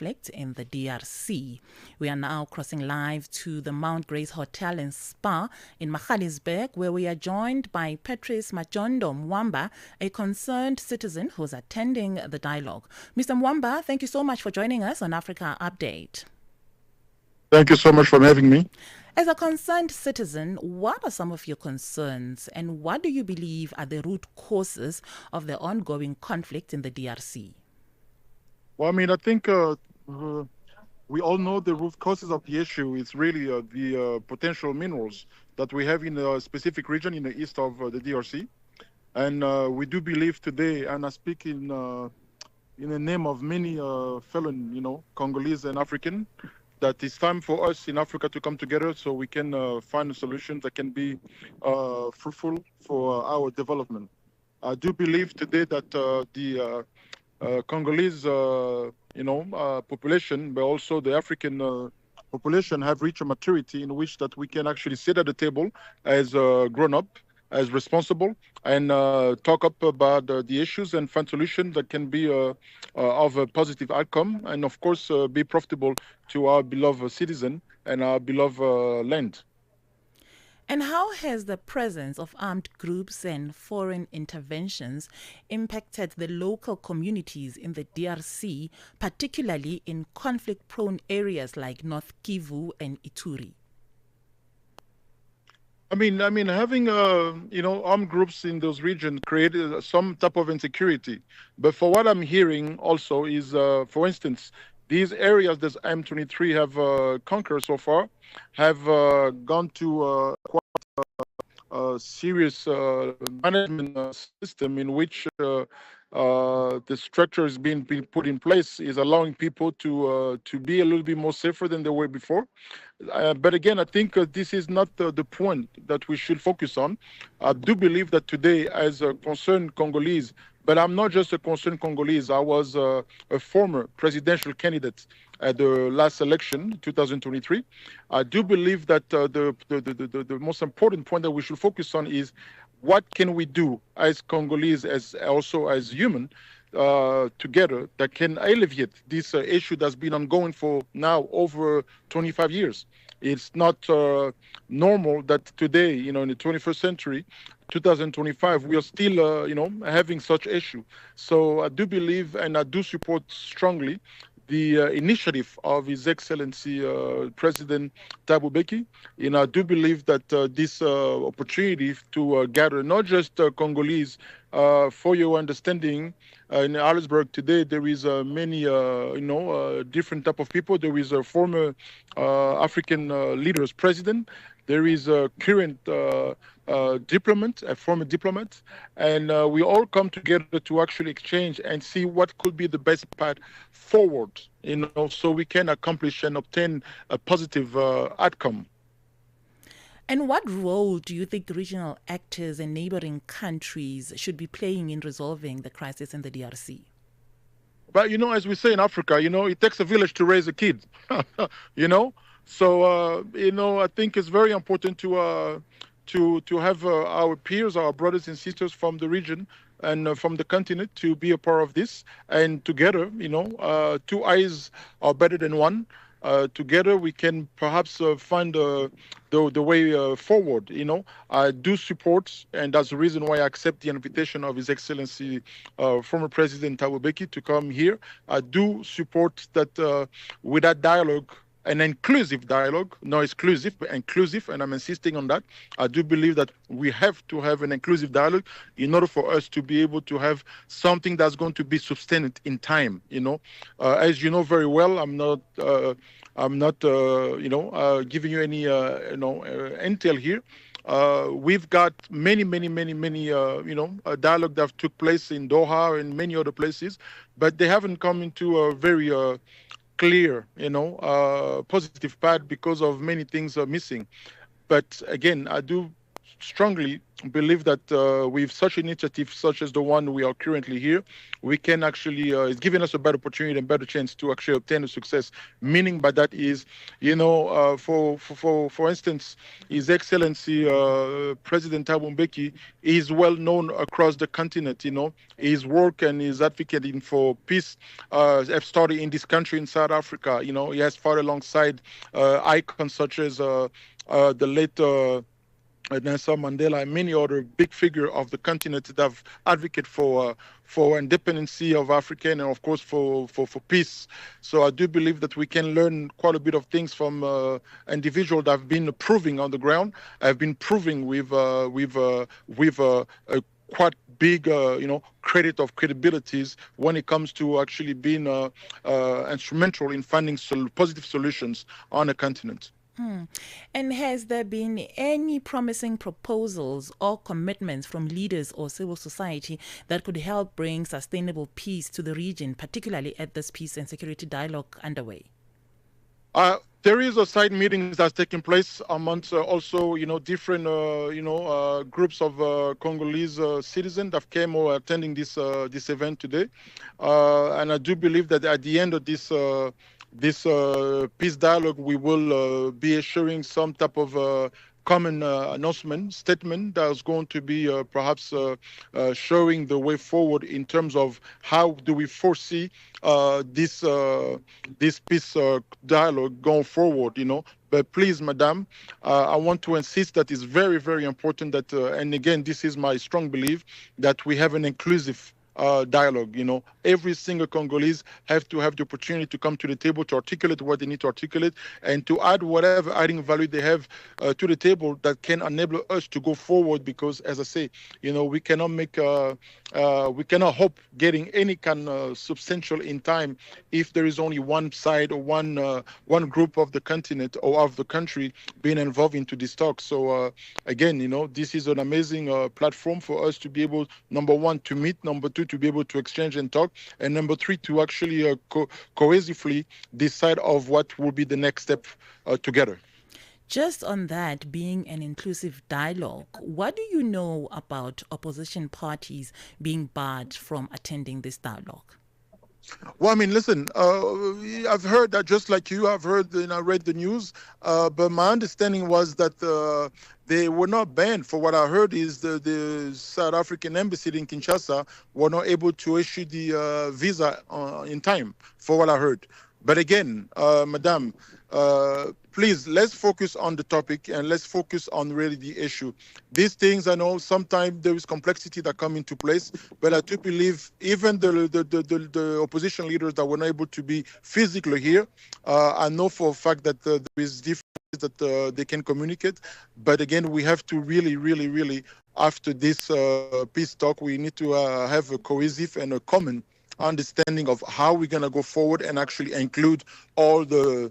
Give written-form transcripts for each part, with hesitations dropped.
conflict in the DRC. We are now crossing live to the Mount Grace Hotel and Spa in Magaliesburg, where we are joined by Patrice Majondo Mwamba, a concerned citizen who's attending the dialogue. Mr. Mwamba, thank you so much for joining us on Africa Update. Thank you so much for having me. As a concerned citizen, what are some of your concerns and what do you believe are the root causes of the ongoing conflict in the DRC? Well, I mean, I think we all know the root causes of the issue is really the potential minerals that we have in a specific region in the east of the DRC. And we do believe today, and I speak in the name of many fellow, Congolese and African, that it's time for us in Africa to come together so we can find a solution that can be fruitful for our development. I do believe today that the Congolese, population, but also the African population have reached a maturity in which that we can actually sit at the table as grown-up, as responsible, and talk up about the issues and find solutions that can be of a positive outcome, and of course be profitable to our beloved citizen and our beloved land. And how has the presence of armed groups and foreign interventions impacted the local communities in the DRC, particularly in conflict-prone areas like North Kivu and Ituri? I mean, having armed groups in those regions created some type of insecurity. But for what I'm hearing also is, for instance, these areas that M23 have conquered so far have gone to quite a serious management system in which the structure is being put in place is allowing people to be a little bit more safer than they were before. But again, I think this is not the point that we should focus on. I do believe that today, as a concerned Congolese, but I'm not just a concerned Congolese. I was a former presidential candidate at the last election, 2023. I do believe that the most important point that we should focus on is what can we do as Congolese, as also as human, together that can alleviate this issue that's been ongoing for now over 25 years. It's not normal that today, in the 21st century, 2025, we are still, having such issue. So I do believe and I do support strongly the initiative of His Excellency President Thabo Mbeki. And I do believe that this opportunity to gather not just Congolese, for your understanding, in Harrisburg today there is many, different type of people. There is a former African leaders president. There is a current diplomat, a former diplomat, and we all come together to actually exchange and see what could be the best path forward, so we can accomplish and obtain a positive outcome. And what role do you think regional actors and neighboring countries should be playing in resolving the crisis in the DRC? But, as we say in Africa, it takes a village to raise a kid, So, I think it's very important to have our peers, our brothers and sisters from the region and from the continent to be a part of this. And together, two eyes are better than one. Together, we can perhaps find the way forward. I do support, and that's the reason why I accept the invitation of His Excellency former President Thabo Mbeki to come here. I do support that with that dialogue, an inclusive dialogue, not exclusive, but inclusive, and I'm insisting on that. I do believe that we have to have an inclusive dialogue in order for us to be able to have something that's going to be sustained in time. As you know very well, I'm not giving you any intel here. We've got many dialogue that took place in Doha and many other places, but they haven't come into a very clear, positive path because of many things are missing. But again, I do strongly believe that with such initiatives such as the one we are currently here, we can actually, it's giving us a better opportunity and better chance to actually obtain a success. Meaning by that is, for instance, His Excellency President Thabo Mbeki is well known across the continent. His work and his advocating for peace have started in this country, in South Africa. He has fought alongside icons such as the late Nelson Mandela and many other big figures of the continent that have advocated for independency of Africa and of course for peace. So I do believe that we can learn quite a bit of things from individuals that have been proving on the ground, have been proving with a quite big, credit of credibilities when it comes to actually being instrumental in finding positive solutions on a continent. And has there been any promising proposals or commitments from leaders or civil society that could help bring sustainable peace to the region, particularly at this peace and security dialogue underway? There is a side meetings that's taking place amongst also, different, groups of Congolese citizens that came or attending this event today, and I do believe that at the end of this peace dialogue, we will be issuing some type of common statement that's going to be perhaps showing the way forward in terms of how do we foresee this peace dialogue going forward. But please, Madam, I want to insist that it's very, very important that, and again, this is my strong belief, that we have an inclusive dialogue. Every single Congolese have to have the opportunity to come to the table to articulate what they need to articulate and to add whatever adding value they have to the table that can enable us to go forward. Because, as I say, we cannot we cannot hope getting any kind of substantial in time if there is only one side or one group of the continent or of the country being involved into this talk. So again, this is an amazing platform for us to be able, number one, to meet, number two, to be able to exchange and talk, and number three, to actually cohesively decide of what will be the next step together. Just on that, being an inclusive dialogue, what do you know about opposition parties being barred from attending this dialogue? Well, I mean, listen, I've heard that just like you, I've heard and I read the news, but my understanding was that they were not banned. For what I heard is the South African embassy in Kinshasa were not able to issue the visa in time, for what I heard. But again, Madam, please, let's focus on the topic and let's focus on really the issue. These things, I know sometimes there is complexity that come into place, but I do believe even the opposition leaders that were not able to be physically here, I know for a fact that there is differences that they can communicate. But again, we have to really, after this peace talk, we need to have a cohesive and a common understanding of how we're going to go forward and actually include all the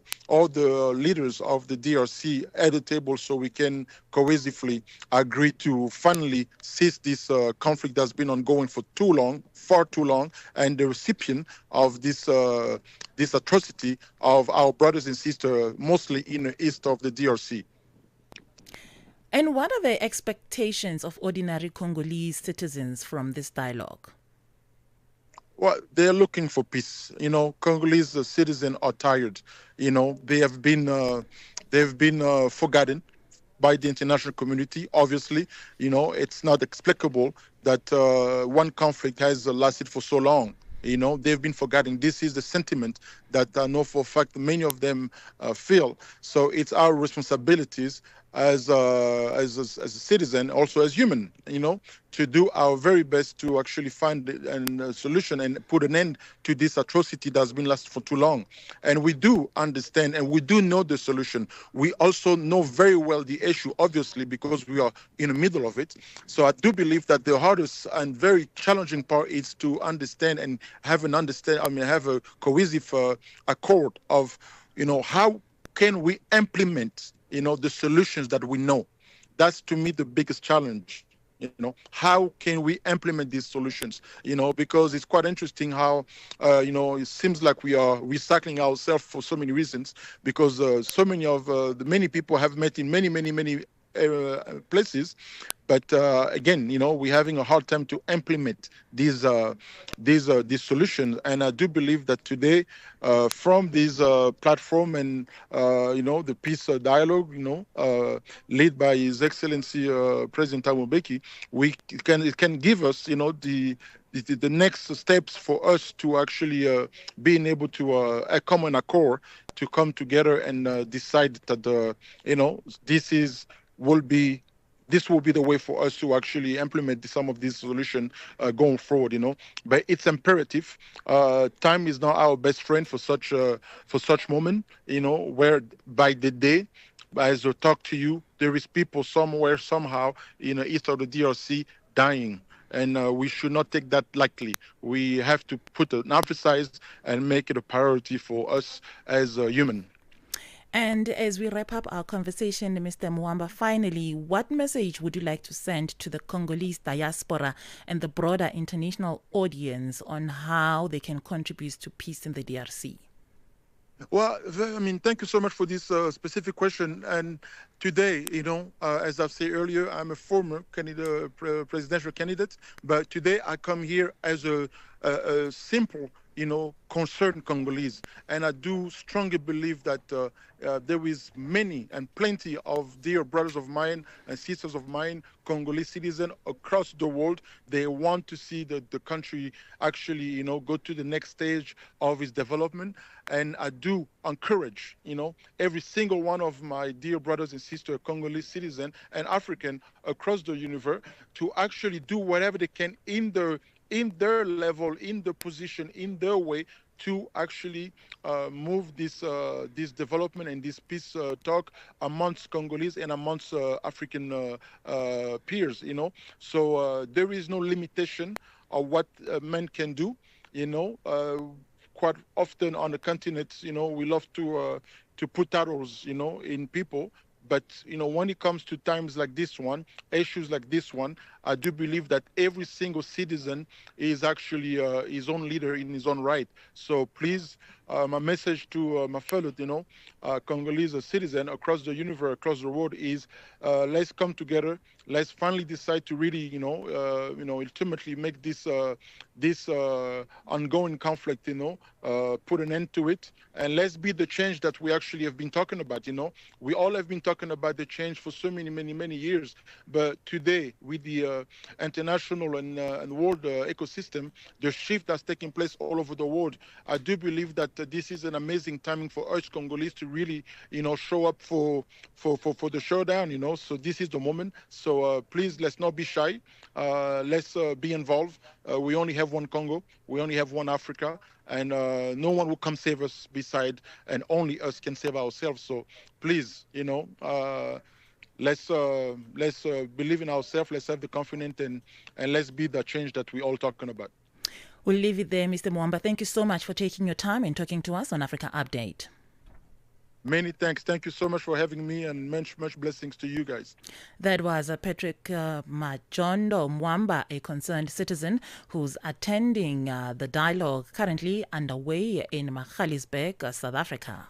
leaders of the DRC at the table so we can cohesively agree to finally cease this conflict that's been ongoing for too long, far too long, and the recipient of this atrocity of our brothers and sisters, mostly in the east of the DRC. And what are the expectations of ordinary Congolese citizens from this dialogue? Well, they're looking for peace. Congolese citizens are tired. They've been forgotten by the international community. Obviously, it's not explicable that one conflict has lasted for so long. They've been forgotten. This is the sentiment that I know for a fact many of them feel. So it's our responsibilities as a citizen, also as human, to do our very best to actually find a solution and put an end to this atrocity that's been lasting for too long. And we do understand and we do know the solution. We also know very well the issue, obviously, because we are in the middle of it. So I do believe that the hardest and very challenging part is to understand and have a cohesive accord of, how can we implement the solutions that we know. That's, to me, the biggest challenge. How can we implement these solutions? Because it's quite interesting how, it seems like we are recycling ourselves for so many reasons, because so many people have met in many places. But again, we're having a hard time to implement these solutions. And I do believe that today, from this platform and the peace dialogue, led by His Excellency President Thabo Mbeki, it can give us, the next steps for us to actually being able to a common accord to come together and decide that this will be the way for us to actually implement some of these solutions going forward. But it's imperative. Time is not our best friend for such moment. Where by the day, as I talk to you, there is people somewhere somehow east of the DRC dying. And we should not take that lightly. We have to put an emphasis and make it a priority for us as a human. And as we wrap up our conversation, Mr. Mwamba, finally, what message would you like to send to the Congolese diaspora and the broader international audience on how they can contribute to peace in the DRC? Well, thank you so much for this specific question. And today, as I've said earlier, I'm a former presidential candidate, but today I come here as a simple, concerned Congolese. And I do strongly believe that there is many and plenty of dear brothers of mine and sisters of mine, Congolese citizens across the world. They want to see the country actually, go to the next stage of its development. And I do encourage, every single one of my dear brothers and sisters, Congolese citizens and African across the universe to actually do whatever they can in their level, in the position, in their way to actually move this development and this peace talk amongst Congolese and amongst African peers, So there is no limitation of what men can do, Quite often on the continent, we love to put arrows, in people. But, when it comes to times like this one, issues like this one, I do believe that every single citizen is actually his own leader in his own right. So please, my message to my fellow, Congolese citizen across the universe, across the world is let's come together. Let's finally decide to really, ultimately make this ongoing conflict, put an end to it. And let's be the change that we actually have been talking about, We all have been talking about the change for so many years. But today, with the international and world ecosystem, the shift that's taking place all over the world, I do believe that this is an amazing timing for us Congolese to really, show up for the showdown, So this is the moment. So please, let's not be shy. Let's be involved. We only have one Congo. We only have one Africa. And no one will come save us beside, and only us can save ourselves. So please, let's believe in ourselves. Let's have the confidence and let's be the change that we're all talking about. We'll leave it there, Mr. Mwamba. Thank you so much for taking your time and talking to us on Africa Update. Many thanks. Thank you so much for having me, and much blessings to you guys. That was Patrice Majondo Mwamba, a concerned citizen who's attending the dialogue currently underway in Mahalisburg, South Africa.